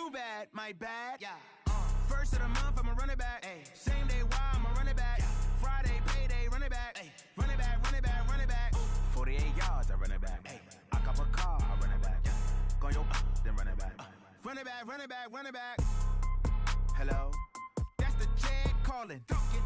Too bad, my bad. Yeah. First of the month, I'ma run it back. Ay. Same day, why I'ma run it back. Yeah. Friday, payday, run it back. Ay. Run it back, run it back, run it back. 48 yards, I run it back. Ay. I cop a car, I run it back. Yeah. Go your then run it back. Run it back, run it back, run it back. Hello? That's the jag calling.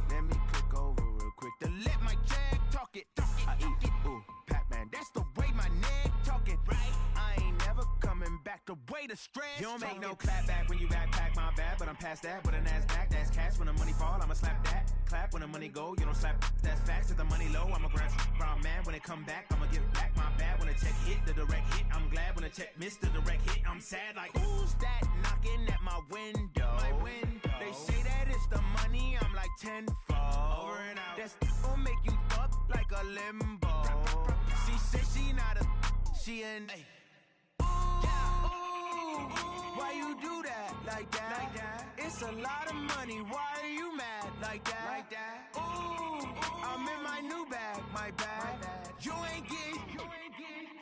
Let me click over real quick to let my jag talk it. I eat it, ooh, Pac-Man. That's the way my neck talking. Right? I ain't never coming back the way the stress. You don't make no clap back when you backpack, my bad, but I'm past that. With a NASDAQ, that's cash. When the money fall, I'ma slap that. Clap when the money go, you don't slap. That's facts. If the money low, I'ma grab brown man. When it come back, I'ma give back my bad. When the check hit, the direct hit, I'm glad. When the check missed the direct hit, I'm sad. Like, who's that knocking at my window? My window. They say that it's the money, I'm like tenfold. Over and out. That's gon' make you up like a limbo. She said she not a, she an. Ooh, why you do that like that? It's a lot of money, why are you mad like that? Ooh, I'm in my new bag, my bad. You ain't getting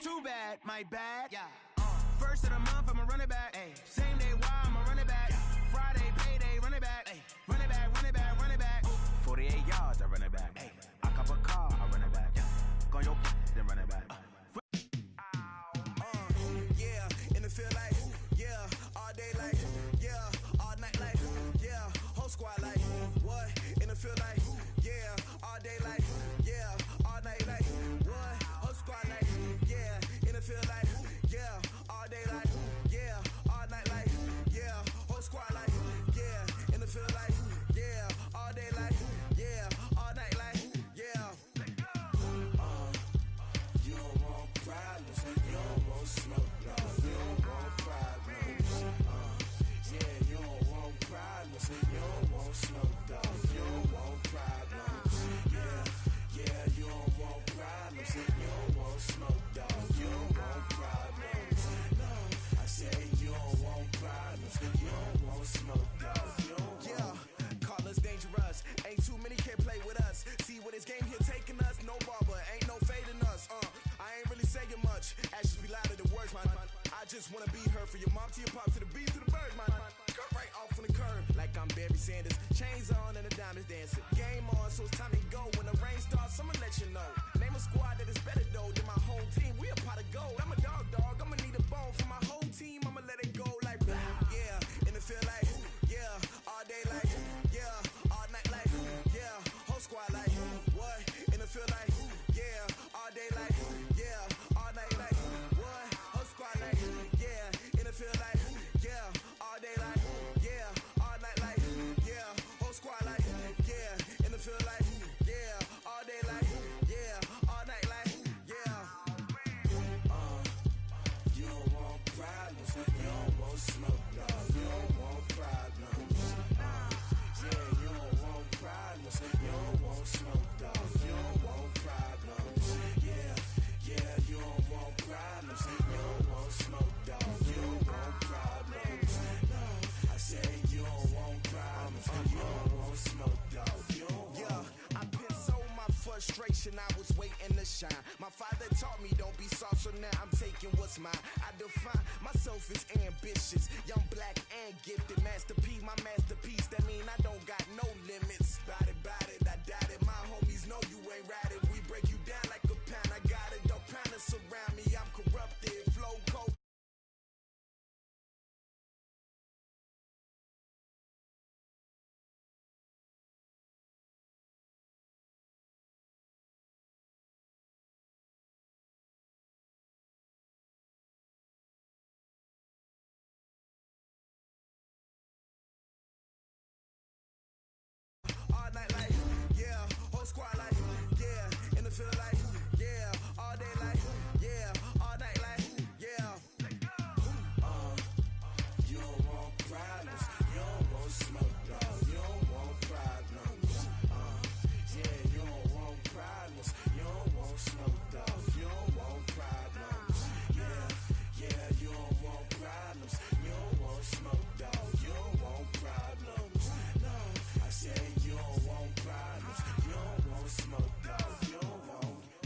too bad, my bad. Yeah. First of the month, I'ma run it back. Ay. Same day, why I'ma run it back. Yeah. Friday, payday, run it back. Ay. Run it back, run it back, run it back. 48 yards, I run it back. Ay. I cop a car, I run it back. Yeah. Go your then run it back. Yeah, in the field like, yeah, all day like, yeah, all night like, yeah, whole squad like, what? In the field like, yeah, all day like, yeah, all night like, what? Whole squad like, yeah, in the field like, yeah, all day like, yeah, all night like, yeah, whole squad like, yeah, in the field like, yeah, all day like, yeah, all night like, yeah. You don't want problems, you don't want smoke, no, you don't want problems. Yeah, you don't want problems, you don't want smoke, dog, you don't want problems. Yeah, you don't want problems, you don't want smoke, dog, you don't want problems. No, I say you don't want problems, you don't want smoke, dog, you don't want. Yeah, call us dangerous, ain't too many can play with us. See what this game here taking us, no barber, ain't no fading us. I ain't really saying much, actions be louder than words, man. I just wanna be heard for your mom to your pop to the beat to the bird, man. Cut right off on the curb, like I'm Barry Sanders. Chains on and the diamonds dancing. Game on, so it's time to go. When the rain starts, I'ma let you know. Name a squad that is better though than my whole team. We a pot of gold. I'm a dog, I'ma need a bone for my whole team. I'ma let it go like, yeah, in the field like, yeah, all day like, yeah, all night like, yeah, whole squad like, what? In the field like, yeah, all day like, yeah, all night like, what? Whole squad like, yeah, in the field like, yeah, all day like, yeah, all night like, yeah, whole squad like, yeah, in the field like, yeah, all day like, yeah, all night like, yeah. You don't want problems, you don't want smoke, no, you don't want problems. Yeah, you don't want problems, you don't want smoke, dog, you don't want problems. Yeah, you don't want problems, you don't want smoke, dog, you don't want problems. No, I say you don't want problems, you don't want smoke, dog, you don't want. Yeah, I pissed so my frustration, I was waiting to shine. My father taught me don't be soft, so now I'm taking what's mine. I define myself as ambitious, young, black, and gifted. Masterpiece, my masterpiece, that mean I don't got no limits. Bout it, I doubt it. My homies know you ain't ratted. We break you down like a pound. I got it, don't pound to surround me. I'm corrupted, flow cold. All night like, yeah, whole squad like, yeah, in the field like, yeah, all day like, yeah, all night like, yeah. You don't want problems, you don't want smoke, dog, you don't want problems. Yeah, you don't want problems, you don't want smoke, dog, you don't want problems. Yeah, you don't want problems, you don't want smoke, dog, you don't want problems. No, I say you don't want problems, you don't want smoke, dog, you don't want.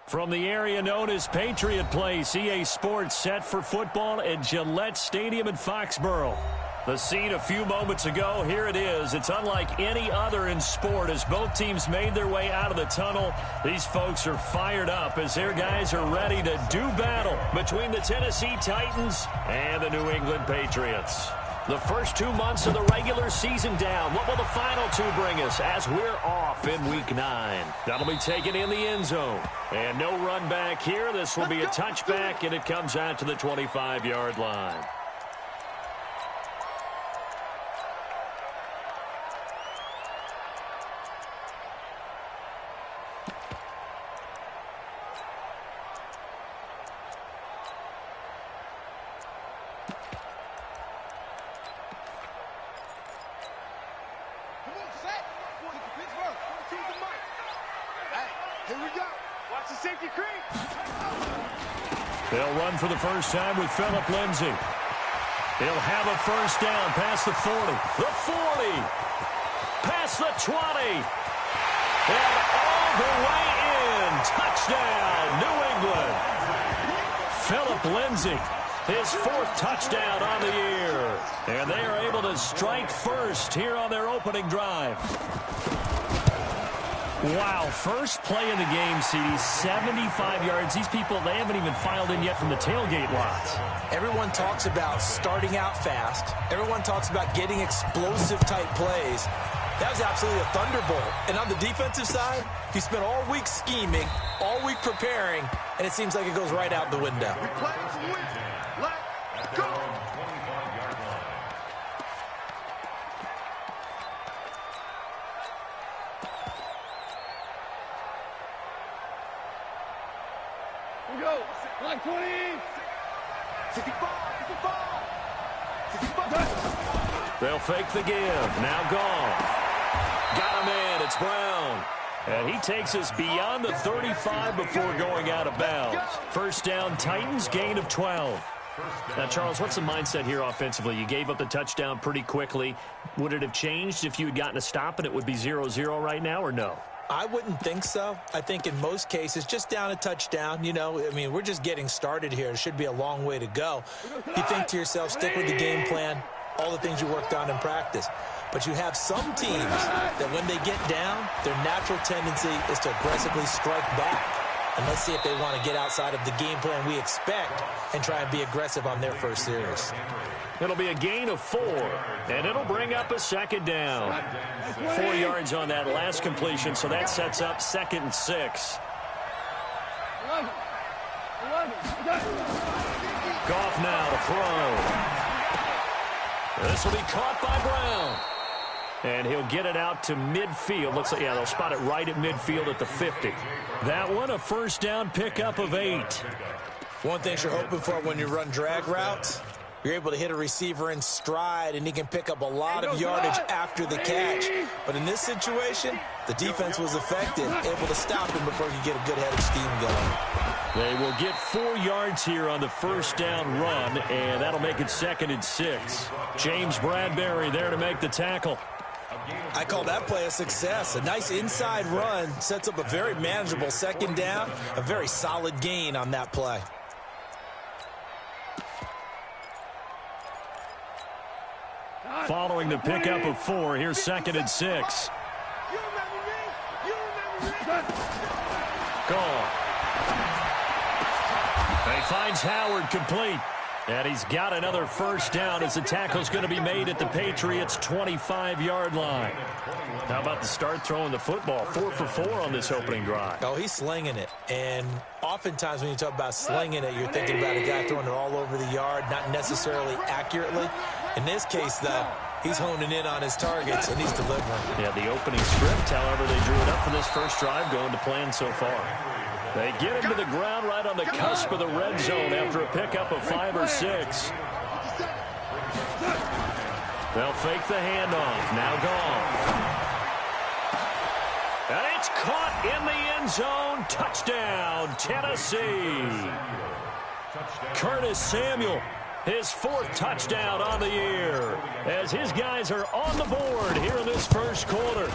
From the area known as Patriot Place, EA Sports set for football at Gillette Stadium in Foxborough. The scene a few moments ago, here it is. It's unlike any other in sport as both teams made their way out of the tunnel. These folks are fired up as their guys are ready to do battle between the Tennessee Titans and the New England Patriots. The first 2 months of the regular season down. What will the final two bring us as we're off in Week 9? That'll be taken in the end zone. And no run back here. This will be a touchback, and it comes out to the 25-yard line. They'll run for the first time with Phillip Lindsay. He'll have a first down past the 40. The 40. Past the 20. And all the way in. Touchdown, New England. Phillip Lindsay, his 4th touchdown on the year. And they are able to strike first here on their opening drive. Wow, first play of the game, CD, 75 yards. These people, they haven't even filed in yet from the tailgate lots. Everyone talks about starting out fast. Everyone talks about getting explosive-type plays. That was absolutely a thunderbolt. And on the defensive side, you spent all week scheming, all week preparing, and it seems like it goes right out the window. We play to win. Let's go. Go. Line 20. 65. 65. They'll fake the give. Now gone. Got him in. It's Brown. And he takes us beyond the 35 before going out of bounds. First down, Titans, gain of 12. Now, Charles, what's the mindset here offensively? You gave up the touchdown pretty quickly. Would it have changed if you had gotten a stop and it would be 0-0 right now, or no? I wouldn't think so. I think in most cases, just down a touchdown, you know, I mean, we're just getting started here. It should be a long way to go. You think to yourself, stick with the game plan, all the things you worked on in practice. But you have some teams that when they get down, their natural tendency is to aggressively strike back. And let's see if they want to get outside of the game plan we expect and try and be aggressive on their first series. It'll be a gain of 4, and it'll bring up a second down. 4 yards on that last completion, so that sets up 2nd and 6. Goff now to throw. This will be caught by Brown. And he'll get it out to midfield. Looks like, yeah, they'll spot it right at midfield at the 50. That one, a first down pickup of 8. One thing you're hoping for when you run drag routes, you're able to hit a receiver in stride, and he can pick up a lot of yardage after the catch. But in this situation, the defense was effective, able to stop him before he could get a good head of steam going. They will get 4 yards here on the first down run, and that'll make it 2nd and 6. James Bradbury there to make the tackle. I call that play a success. A nice inside run sets up a very manageable second down, a very solid gain on that play. Following the pickup of 4, here's 2nd and 6. Gone. He finds Howard complete. And he's got another first down as the tackle's going to be made at the Patriots' 25-yard line. How about the start throwing the football? 4 for 4 on this opening drive. Oh, he's slinging it. And oftentimes when you talk about slinging it, you're thinking about a guy throwing it all over the yard, not necessarily accurately. In this case, though, he's honing in on his targets, and he's delivering. Yeah, the opening script, however, they drew it up for this first drive, going to plan so far. They get him to the ground right on the cusp of the red zone after a pickup of 5 or 6. They'll fake the handoff. Now gone. And it's caught in the end zone. Touchdown, Tennessee. Curtis Samuel, his 4th touchdown on the year, as his guys are on the board here in this first quarter.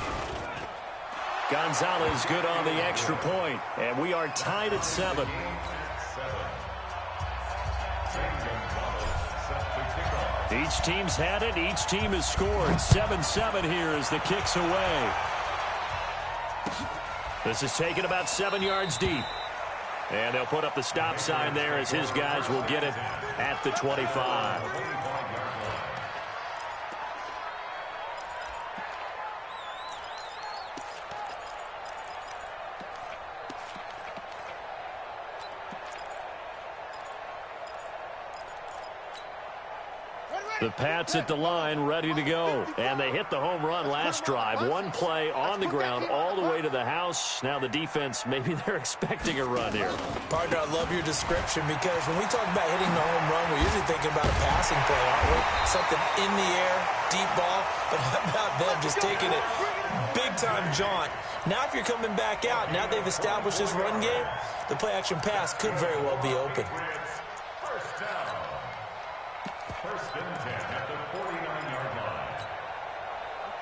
Gonzalez good on the extra point, and we are tied at 7. Each team's had it. Each team has scored. 7-7 here as the kick's away. This is taken about 7 yards deep. And they'll put up the stop sign there as his guys will get it at the 25. The Pats at the line, ready to go. And they hit the home run last drive. One play on the ground all the way to the house. Now the defense, maybe they're expecting a run here. Partner, I love your description because when we talk about hitting the home run, we're usually thinking about a passing play, aren't we? Something in the air, deep ball. But how about them just taking it big-time jaunt? Now if you're coming back out, now they've established this run game, the play-action pass could very well be open.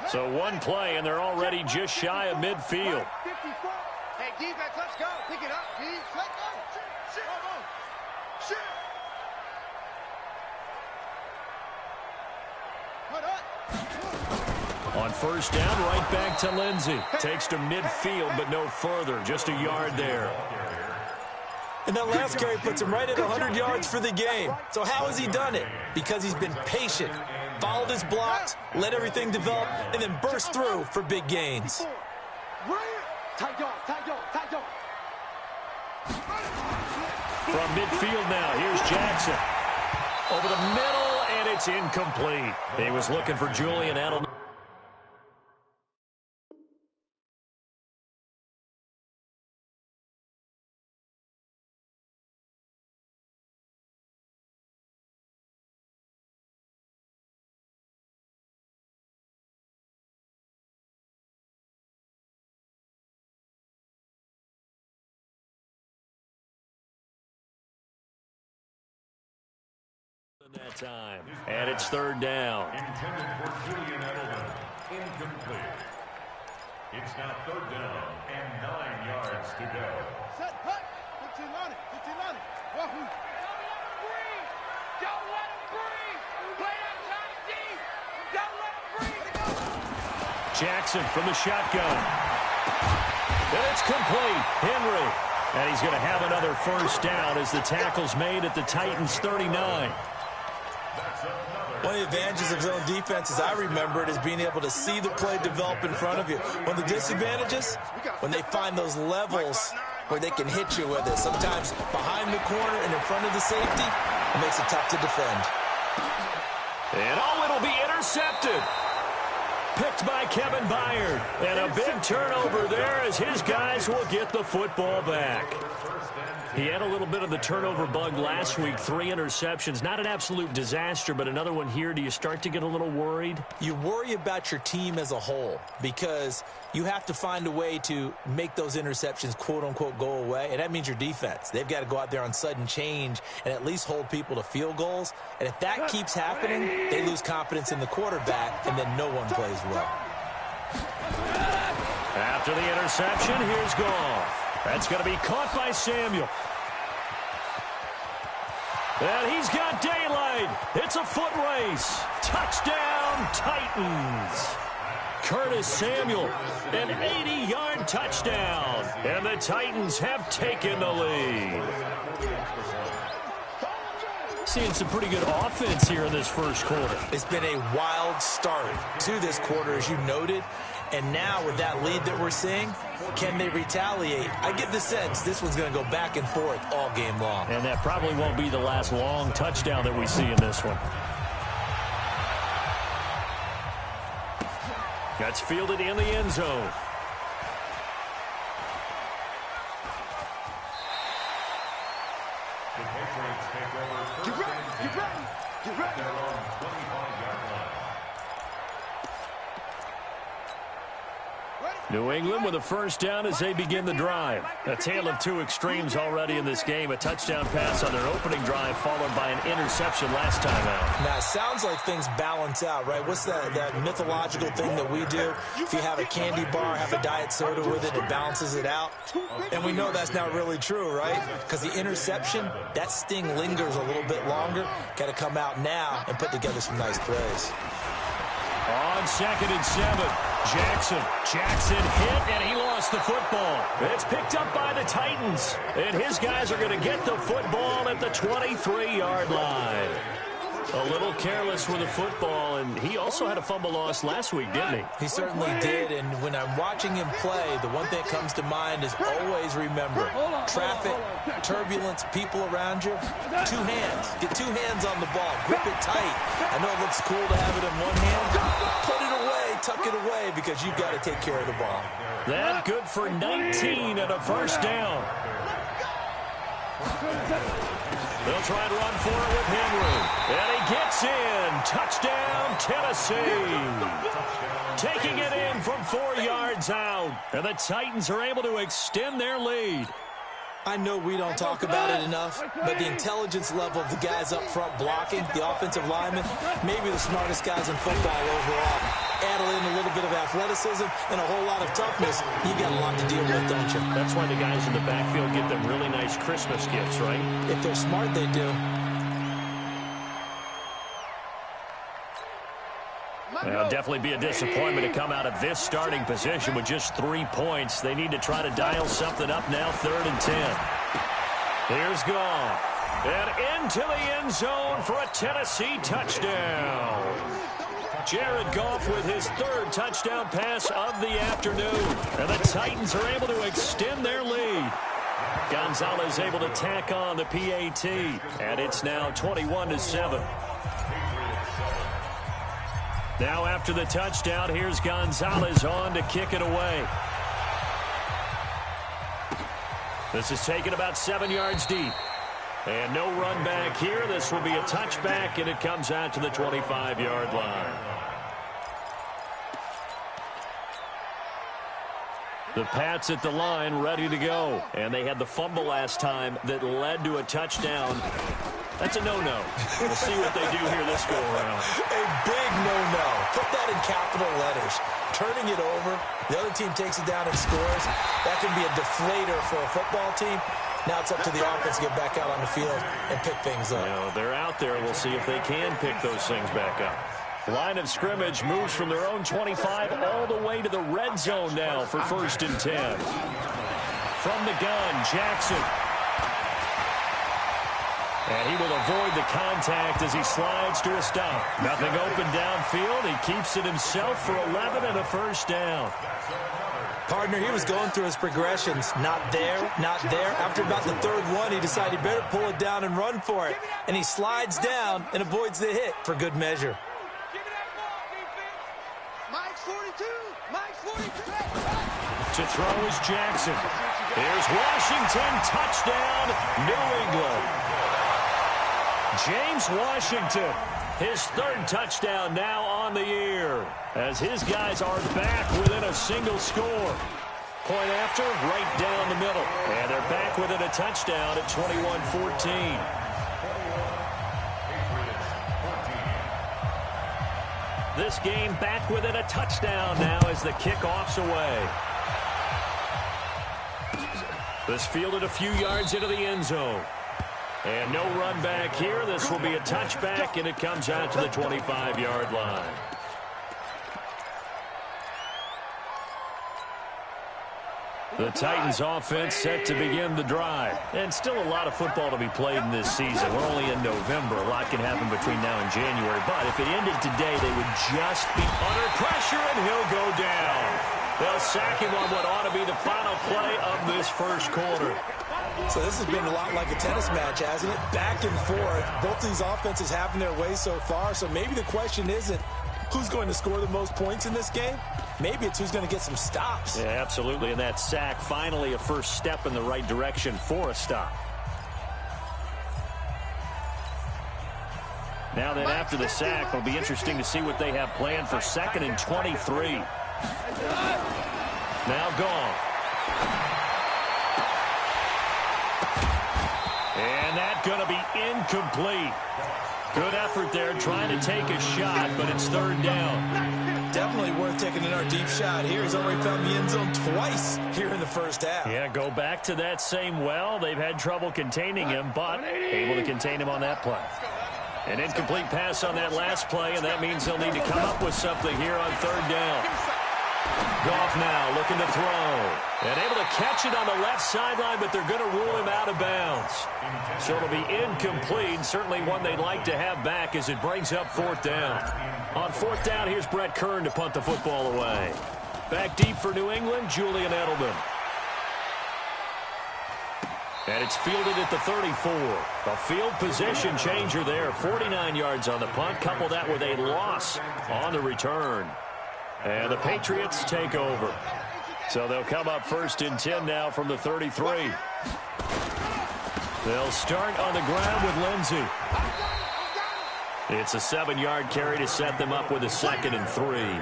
So one play, and they're already just shy of midfield. Hey, defense, let's go. Pick it up, defense. Let's go. Shoot. Shoot. Put up. On first down, right back to Lindsey. Takes to midfield, but no further. Just a yard there. And that last carry puts him right at 100 yards for the game. So how has he done it? Because he's been patient, followed his blocks, let everything develop, and then burst through for big gains. Tight dog. From midfield now, here's Jackson. Over the middle, and it's incomplete. He was looking for Julian Edelman. That time. And it's third down. Intended for Julian Edelman. Incomplete. It's now third down and 9 yards to go. Set, hut. 15 on it. Wahoo. Don't let him breathe. Play outside deep. Don't let him breathe. Jackson from the shotgun. And it's complete. Henry. And he's going to have another first down as the tackle's made at the Titans' 39. One of the advantages of zone defense, as I remember it, is being able to see the play develop in front of you. One of the disadvantages, when they find those levels where they can hit you with it. Sometimes behind the corner and in front of the safety, it makes it tough to defend. And it'll be intercepted. Picked by Kevin Byard. And a big turnover there as his guys will get the football back. He had a little bit of the turnover bug last week, 3 interceptions. Not an absolute disaster, but another one here. Do you start to get a little worried? You worry about your team as a whole because you have to find a way to make those interceptions, quote-unquote, go away, and that means your defense. They've got to go out there on sudden change and at least hold people to field goals. And if that keeps happening, they lose confidence in the quarterback, and then no one plays well. After the interception, here's Goff. That's going to be caught by Samuel. And he's got daylight. It's a foot race. Touchdown, Titans. Curtis Samuel, an 80-yard touchdown. And the Titans have taken the lead. Seeing some pretty good offense here in this first quarter. It's been a wild start to this quarter, as you noted. And now with that lead that we're seeing, can they retaliate? I get the sense this one's going to go back and forth all game long. And that probably won't be the last long touchdown that we see in this one. That's fielded in the end zone. The Patriots take over first and 10. They're on 25-yard line. New England with a first down as they begin the drive. A tale of two extremes already in this game. A touchdown pass on their opening drive followed by an interception last time out. Now, it sounds like things balance out, right? What's that mythological thing that we do? If you have a candy bar, have a diet soda with it, it balances it out. And we know that's not really true, right? Because the interception, that sting lingers a little bit longer. Got to come out now and put together some nice plays. On 2nd and 7, Jackson hit, and he lost the football. It's picked up by the Titans, and his guys are going to get the football at the 23-yard line. A little careless with the football, and he also had a fumble loss last week, didn't he? He certainly did, and when I'm watching him play, the one thing that comes to mind is always remember, traffic, turbulence, people around you, two hands. Get two hands on the ball. Grip it tight. I know it looks cool to have it in one hand. Put it away, tuck it away, because you've got to take care of the ball. That good for 19 and a first down. They'll try to run for it with Henry. And he gets in. Touchdown, Tennessee. Taking it in from 4 yards out. And the Titans are able to extend their lead. I know we don't talk about it enough, but the intelligence level of the guys up front blocking, the offensive linemen, maybe the smartest guys in football overall. Add in a little bit of athleticism and a whole lot of toughness, you got a lot to deal with, don't you? That's why the guys in the backfield get them really nice Christmas gifts, right? If they're smart, they do. It'll definitely be a disappointment to come out of this starting position with just 3 points. They need to try to dial something up now, 3rd and 10. Here's Goff. And into the end zone for a Tennessee touchdown. Jared Goff with his 3rd touchdown pass of the afternoon. And the Titans are able to extend their lead. Gonzalez able to tack on the PAT. And it's now 21-7. Now after the touchdown, here's Gonzalez on to kick it away. This is taken about 7 yards deep. And no run back here. This will be a touchback, and it comes out to the 25-yard line. The Pats at the line ready to go. And they had the fumble last time that led to a touchdown. That's a no-no. We'll see what they do here this go-around. A big no-no. Put that in capital letters. Turning it over, the other team takes it down and scores. That can be a deflator for a football team. Now it's up to the offense to get back out on the field and pick things up. You know, they're out there. We'll see if they can pick those things back up. Line of scrimmage moves from their own 25 all the way to the red zone now for 1st and 10. From the gun, Jackson. And he will avoid the contact as he slides to a stop. Nothing open downfield. He keeps it himself for 11 and a first down. Partner, he was going through his progressions. Not there, not there. After about the 3rd one, he decided he better pull it down and run for it. And he slides down and avoids the hit for good measure. Mike's 42. Mike's 42. To throw is Jackson. Here's Washington. Touchdown, New England. James Washington, his 3rd touchdown now on the year, as his guys are back within a single score. Point after, right down the middle. And they're back within a touchdown at 21-14. This game back within a touchdown now as the kickoff's away. This fielded a few yards into the end zone. And no run back here. This will be a touchback, and it comes out to the 25-yard line. The Titans offense set to begin the drive. And still a lot of football to be played in this season. We're only in November. A lot can happen between now and January. But if it ended today, they would just be under pressure, and he'll go down. They'll sack him on what ought to be the final play of this first quarter. So this has been a lot like a tennis match, hasn't it? Back and forth. Both these offenses having their way so far. So maybe the question isn't who's going to score the most points in this game. Maybe it's who's going to get some stops. Yeah, absolutely. And that sack, finally a first step in the right direction for a stop. Now then, after the sack, it'll be interesting to see what they have planned for 2nd and 23. now gone. And that's going to be incomplete. Good effort there trying to take a shot, but it's third down. Definitely worth taking another deep shot here. He's already found the end zone twice here in the first half. Yeah, go back to that same well. They've had trouble containing him, but able to contain him on that play. An incomplete pass on that last play, and that means they'll need to come up with something here on third down. Goff now looking to throw. And able to catch it on the left sideline, but they're going to rule him out of bounds. So it'll be incomplete. Certainly one they'd like to have back as it brings up fourth down. On fourth down, here's Brett Kern to punt the football away. Back deep for New England, Julian Edelman. And it's fielded at the 34. A field position changer there. 49 yards on the punt. Couple that with a loss on the return. And the Patriots take over. So they'll come up first and 10 now from the 33. They'll start on the ground with Lindsey. It's a 7-yard carry to set them up with a 2nd and 3.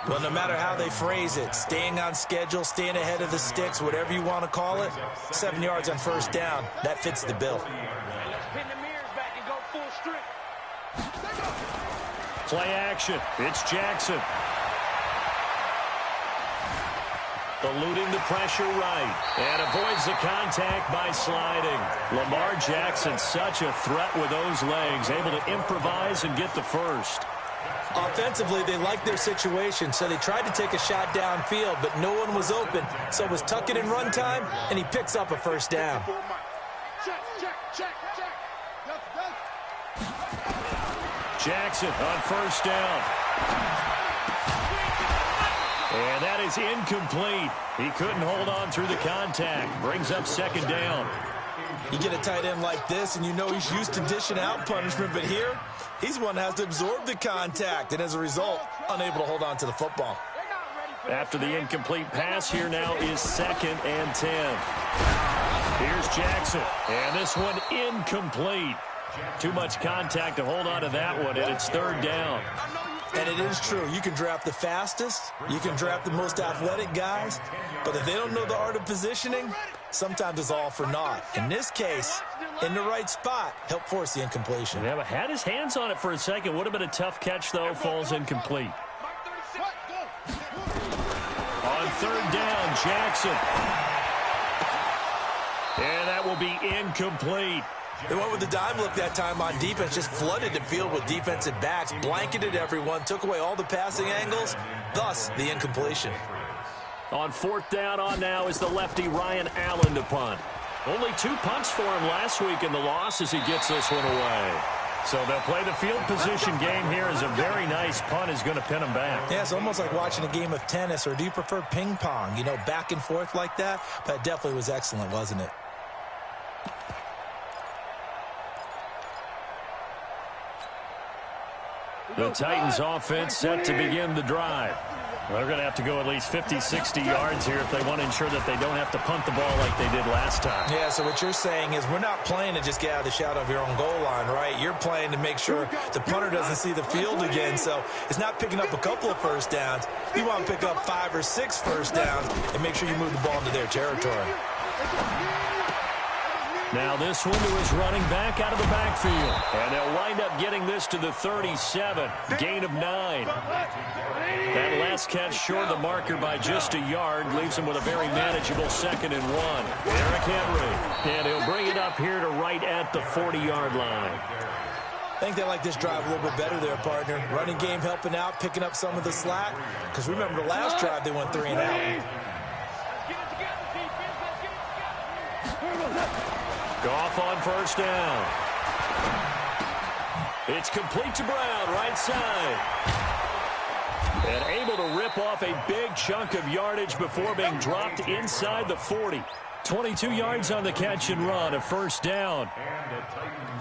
Well, no matter how they phrase it, staying on schedule, staying ahead of the sticks, whatever you want to call it, 7 yards on first down, that fits the bill. Pin the mirrors back and go full strip. Play action. It's Jackson. Eluding the pressure right. And avoids the contact by sliding. Lamar Jackson, such a threat with those legs. Able to improvise and get the first. Offensively, they liked their situation, so they tried to take a shot downfield, but no one was open. So it was tuck it in run time, and he picks up a first down. Jackson on first down. And that is incomplete. He couldn't hold on through the contact. Brings up second down. You get a tight end like this, and you know he's used to dishing out punishment, but here, he's one that has to absorb the contact, and as a result, unable to hold on to the football. After the incomplete pass, here now is 2nd and 10. Here's Jackson, and this one incomplete. Too much contact to hold on to that one, and it's third down. And it is true. You can draft the fastest. You can draft the most athletic guys. But if they don't know the art of positioning, sometimes it's all for naught. In this case, in the right spot, help force the incompletion. Yeah, but had his hands on it for a second. Would have been a tough catch, though. Falls incomplete. On third down, Jackson. And that will be incomplete. They went with the dime look that time on defense, just flooded the field with defensive backs, blanketed everyone, took away all the passing angles, thus the incompletion. On fourth down on now is the lefty Ryan Allen to punt. Only 2 punts for him last week in the loss as he gets this one away. So they'll play the field position game here as a very nice punt is going to pin him back. Yeah, it's almost like watching a game of tennis, or do you prefer ping pong? You know, back and forth like that? But it definitely was excellent, wasn't it? The Titans offense set to begin the drive. They're going to have to go at least 50, 60 yards here if they want to ensure that they don't have to punt the ball like they did last time. Yeah, so what you're saying is we're not playing to just get out of the shadow of your own goal line, right? You're playing to make sure the punter doesn't see the field again. So it's not picking up a couple of first downs. You want to pick up 5 or 6 first downs and make sure you move the ball into their territory. Now this one to his running back out of the backfield. And they'll wind up getting this to the 37. Gain of 9. That last catch short of the marker by just a yard leaves him with a very manageable 2nd and 1. Derrick Henry. And he'll bring it up here to right at the 40-yard line. I think they like this drive a little bit better there, partner. Running game helping out, picking up some of the slack. Because remember the last drive they went 3 and out. Goff on first down. It's complete to Brown, right side. And able to rip off a big chunk of yardage before being dropped inside the 40. 22 yards on the catch and run, a first down.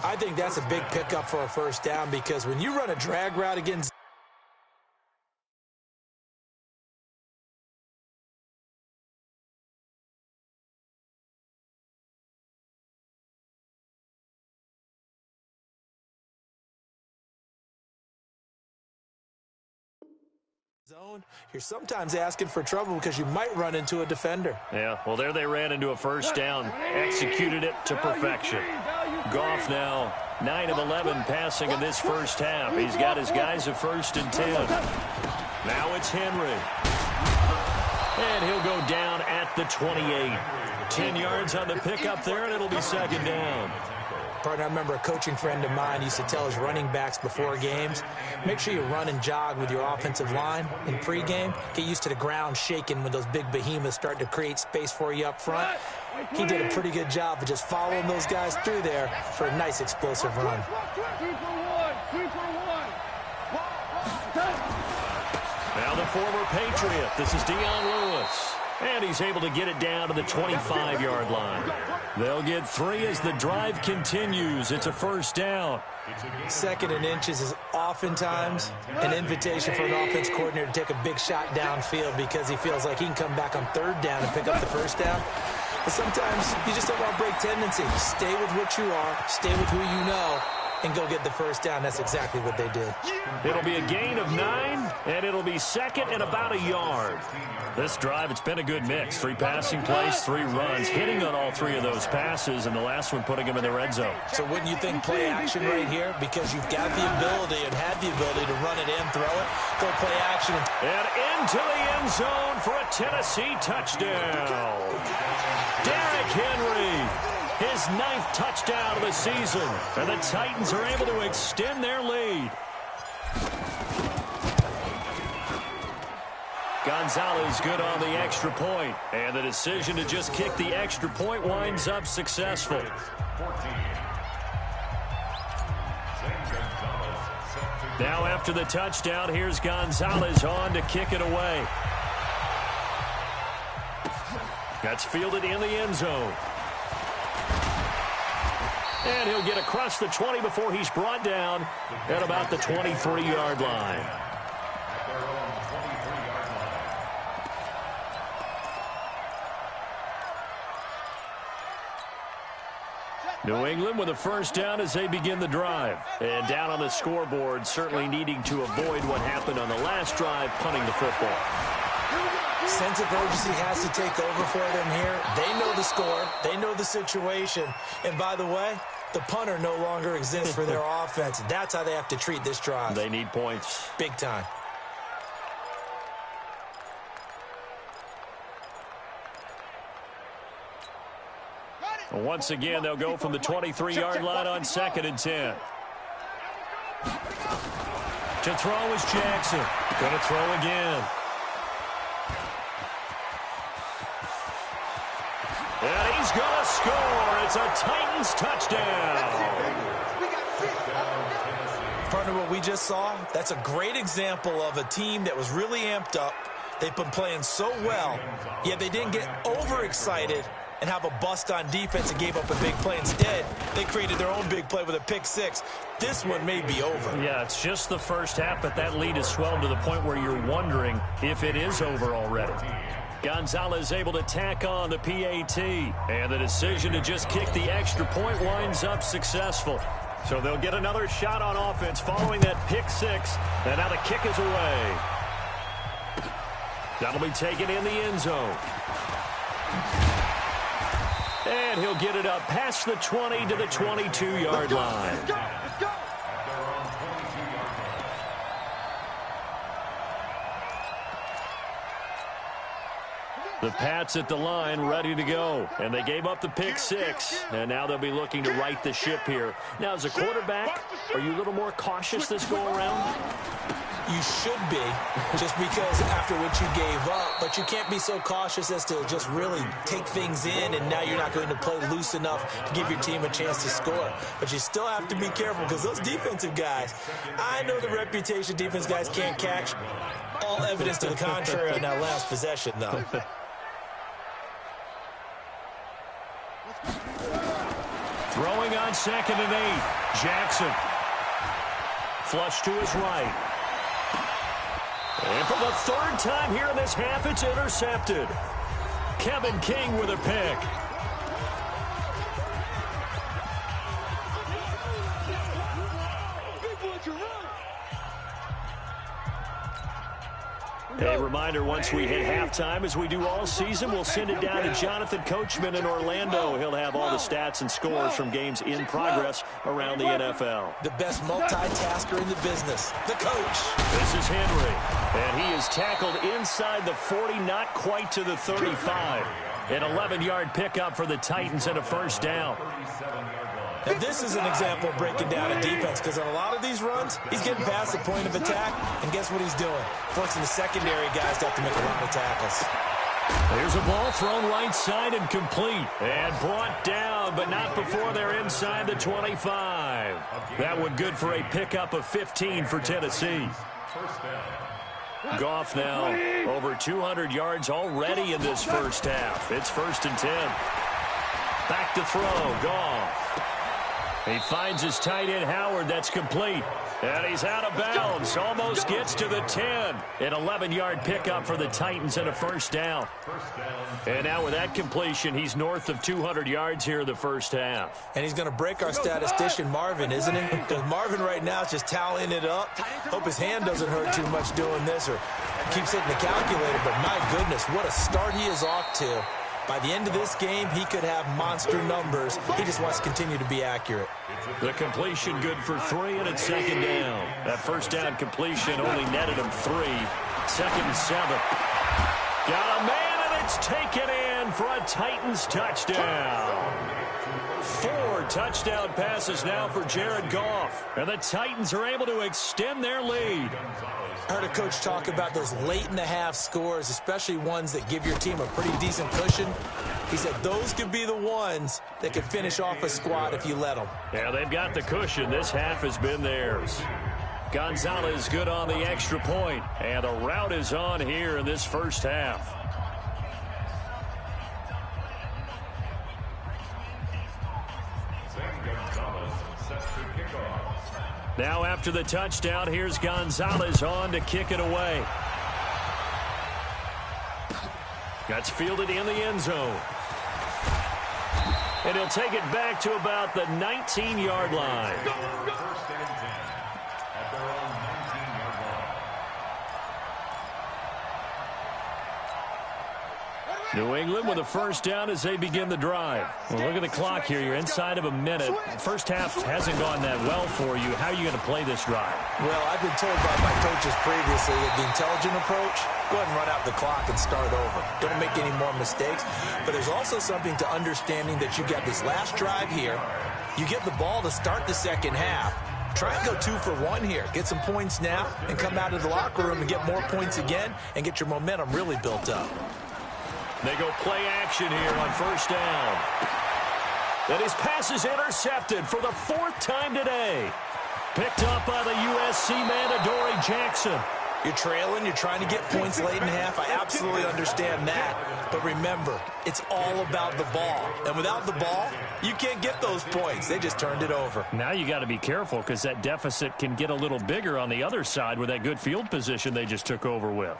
I think that's a big pickup for a first down because when you run a drag route against Zone, you're sometimes asking for trouble because you might run into a defender. Yeah, well, there they ran into a first down, executed it to perfection. Goff now 9 of 11 passing in this first half. He's got his guys at 1st and 10. Now it's Henry. And he'll go down at the 28. 10 yards on the pickup there, and it'll be 2nd down. Partner, I remember a coaching friend of mine used to tell his running backs before games, make sure you run and jog with your offensive line in pregame. Get used to the ground shaking when those big behemoths start to create space for you up front. He did a pretty good job of just following those guys through there for a nice explosive run. Now the former Patriot. This is Dion Lewis. And he's able to get it down to the 25-yard line. They'll get 3 as the drive continues. It's a 1st down. 2nd and inches is oftentimes an invitation for an offense coordinator to take a big shot downfield because he feels like he can come back on 3rd down and pick up the 1st down. But sometimes you just don't want to break tendency. Stay with what you are, stay with who you know, and go get the 1st down. That's exactly what they did. It'll be a gain of 9, and it'll be 2nd and about a yard. This drive, it's been a good mix. 3 passing plays, 3 runs, hitting on all 3 of those passes, and the last one putting him in the red zone. So wouldn't you think play action right here? Because you've got the ability and had the ability to run it in, throw it, go play action. And into the end zone for a Tennessee touchdown. Derrick Henry. His 9th touchdown of the season, and the Titans are able to extend their lead. Gonzalez good on the extra point, and the decision to just kick the extra point winds up successful. Now after the touchdown, here's Gonzalez on to kick it away. That's fielded in the end zone. And he'll get across the 20 before he's brought down at about the 23-yard line. New England with a 1st down as they begin the drive. And down on the scoreboard, certainly needing to avoid what happened on the last drive, punting the football. Sense of urgency has to take over for them here. They know the score. They know the situation. And by the way, the punter no longer exists for their offense. That's how they have to treat this drive. They need points. Big time. Once again, they'll go from the 23-yard line on 2nd and 10. To throw is Jackson. Going to throw again. And he's going to score. It's a Titans touchdown. Partner, what we just saw, that's a great example of a team that was really amped up. They've been playing so well, yet they didn't get overexcited and have a bust on defense and gave up a big play. Instead, they created their own big play with a pick-6. This one may be over. Yeah, it's just the first half, but that lead has swelled to the point where you're wondering if it is over already. Gonzalez able to tack on the PAT, and the decision to just kick the extra point winds up successful. So they'll get another shot on offense following that pick-6, and now the kick is away. That'll be taken in the end zone. And he'll get it up past the 20 to the 22-yard line. The Pats at the line ready to go. And they gave up the pick-6. And now they'll be looking to right the ship here. Now, as a quarterback, are you a little more cautious this go-around? You should be, just because after what you gave up. But you can't be so cautious as to just really take things in, and now you're not going to play loose enough to give your team a chance to score. But you still have to be careful, because those defensive guys, I know the reputation defense guys can't catch. All evidence to the contrary on that last possession, though. Throwing on 2nd and 8. Jackson. Flush to his right. And for the 3rd time here in this half, it's intercepted. Kevin King with a pick. A reminder, once we hit halftime, as we do all season, we'll send it down to Jonathan Coachman in Orlando. He'll have all the stats and scores from games in progress around the NFL. The best multitasker in the business, the coach. This is Henry, and he is tackled inside the 40, not quite to the 35. An 11-yard pickup for the Titans and a first down. Now, this is an example of breaking down a defense, because on a lot of these runs, he's getting past the point of attack, and guess what he's doing? Forcing the secondary guys to have to make a lot of tackles. Here's a ball thrown right side and complete. And brought down, but not before they're inside the 25. That one good for a pickup of 15 for Tennessee. Goff now over 200 yards already in this first half. It's 1st and 10. Back to throw, Goff. He finds his tight end, Howard. That's complete. And he's out of bounds. Almost gets to the 10. An 11-yard pickup for the Titans and a first down. And now with that completion, he's north of 200 yards here in the first half. And he's going to break our statistician, Marvin, isn't he? Because Marvin right now is just tallying it up. Hope his hand doesn't hurt too much doing this or keeps hitting the calculator. But my goodness, what a start he is off to. By the end of this game, he could have monster numbers. He just wants to continue to be accurate. The completion good for 3, and it's 2nd down. That first down completion only netted him 3. 2nd and 7. Got a man, and it's taken in for a Titans touchdown. 4 touchdown passes now for Jared Goff. And the Titans are able to extend their lead. I heard a coach talk about those late-in-the-half scores, especially ones that give your team a pretty decent cushion. He said those could be the ones that could finish off a squad if you let them. Yeah, they've got the cushion. This half has been theirs. Gonzalez good on the extra point, and the route is on here in this first half. Now after the touchdown, here's Gonzalez on to kick it away. That's fielded in the end zone. And he'll take it back to about the 19-yard line. New England with a first down as they begin the drive. Well, look at the clock here. You're inside of a minute. First half hasn't gone that well for you. How are you going to play this drive? Well, I've been told by my coaches previously that the intelligent approach, go ahead and run out the clock and start over. Don't make any more mistakes. But there's also something to understanding that you got this last drive here. You get the ball to start the second half. Try and go 2 for 1 here. Get some points now and come out of the locker room and get more points again and get your momentum really built up. They go play action here on first down. And his pass is intercepted for the 4th time today. Picked up by the USC man, Adoree Jackson. You're trailing, you're trying to get points late in half. I absolutely understand that. But remember, it's all about the ball. And without the ball, you can't get those points. They just turned it over. Now you got to be careful because that deficit can get a little bigger on the other side with that good field position they just took over with.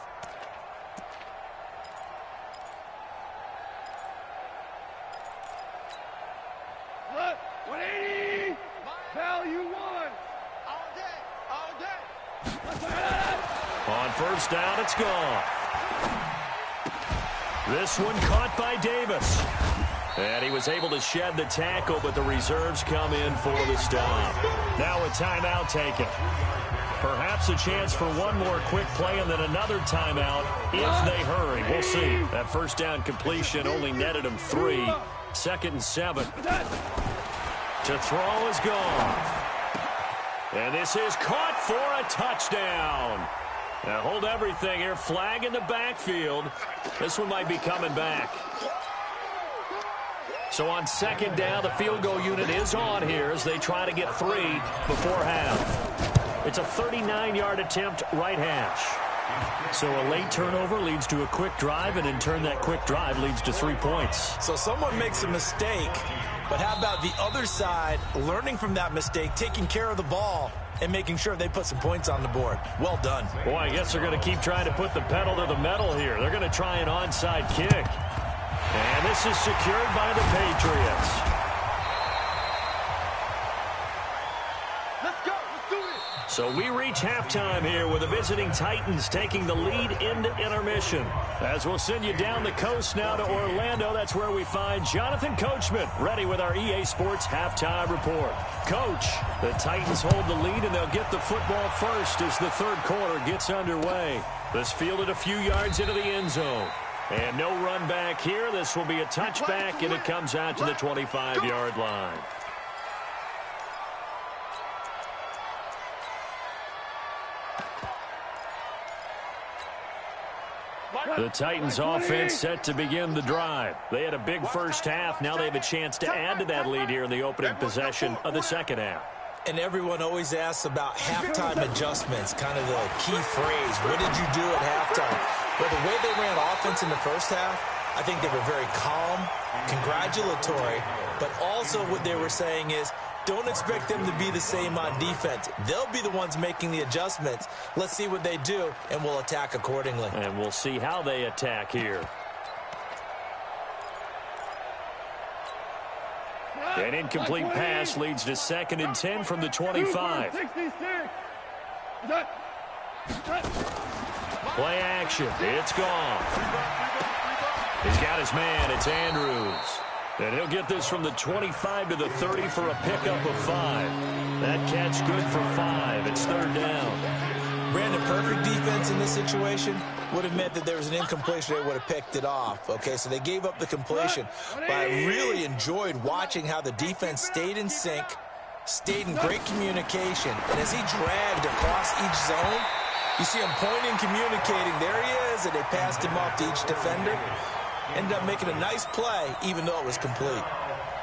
On first down, it's gone. This one caught by Davis. And he was able to shed the tackle, but the reserves come in for the stop. Now a timeout taken. Perhaps a chance for one more quick play and then another timeout if they hurry. We'll see. That first down completion only netted him 3. 2nd and 7. To throw is gone. And this is caught for a touchdown. Now hold everything here. Flag in the backfield. This one might be coming back. So on 2nd down, the field goal unit is on here as they try to get 3 before half. It's a 39-yard attempt right hash. So a late turnover leads to a quick drive, and in turn that quick drive leads to 3 points. So someone makes a mistake, but how about the other side learning from that mistake, taking care of the ball, and making sure they put some points on the board? Well done. Boy, I guess they're going to keep trying to put the pedal to the metal here. They're going to try an onside kick. And this is secured by the Patriots. Let's go. Let's do it. So we reach halftime here with the visiting Titans taking the lead into intermission. As we'll send you down the coast now to Orlando, that's where we find Jonathan Coachman ready with our EA Sports halftime report. Coach, the Titans hold the lead and they'll get the football first as the third quarter gets underway. This fielded a few yards into the end zone. And no run back here. This will be a touchback, and it comes out to the 25-yard line. The Titans offense set to begin the drive. They had a big first half. Now they have a chance to add to that lead here in the opening possession of the second half. And everyone always asks about halftime adjustments, kind of the key phrase. What did you do at halftime? Well, the way they ran offense in the first half, I think they were very calm, congratulatory, but also what they were saying is, don't expect them to be the same on defense. They'll be the ones making the adjustments. Let's see what they do, and we'll attack accordingly. And we'll see how they attack here. An incomplete pass leads to 2nd and 10 from the 25. Play action. It's gone. He's got his man. It's Andrews. And he'll get this from the 25 to the 30 for a pickup of 5. That catch good for 5. It's 3rd down. Brandon, perfect defense in this situation would have meant that there was an incompletion. They would have picked it off. Okay, so they gave up the completion. But I really enjoyed watching how the defense stayed in sync, stayed in great communication. And as he dragged across each zone, you see him pointing, communicating. There he is, and they passed him off to each defender. Ended up making a nice play, even though it was complete.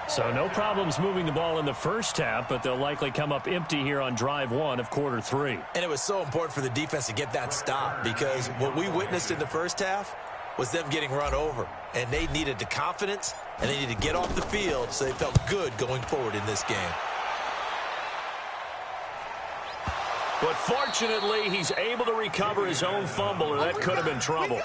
So no problems moving the ball in the first half, but they'll likely come up empty here on drive 1 of quarter 3. And it was so important for the defense to get that stop, because what we witnessed in the first half was them getting run over. And they needed the confidence, and they needed to get off the field so they felt good going forward in this game. But fortunately, he's able to recover his own fumble, or that could have been trouble.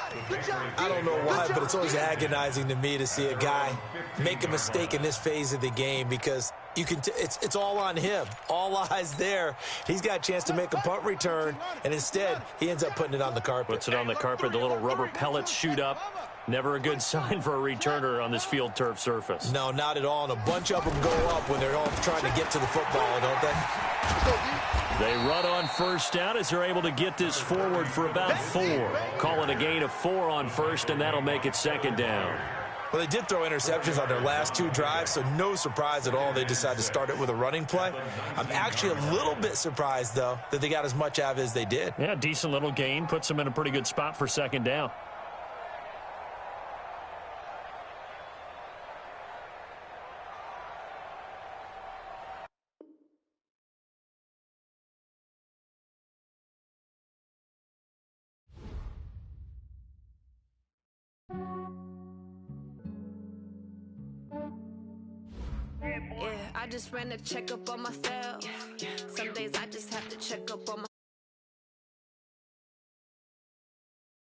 I don't know why, but it's always agonizing to me to see a guy make a mistake in this phase of the game, because you can it's all on him. All eyes there. He's got a chance to make a punt return, and instead, he ends up putting it on the carpet. Puts it on the carpet. The little rubber pellets shoot up. Never a good sign for a returner on this field turf surface. No, not at all. And a bunch of them go up when they're all trying to get to the football, don't they? They run on first down as they're able to get this forward for about 4. Call it a gain of 4 on first, and that'll make it 2nd down. Well, they did throw interceptions on their last 2 drives, so no surprise at all they decided to start it with a running play. I'm actually a little bit surprised, though, that they got as much out of it as they did. Yeah, decent little gain. Puts them in a pretty good spot for 2nd down. I just ran a checkup on myself. Some days I just have to check up on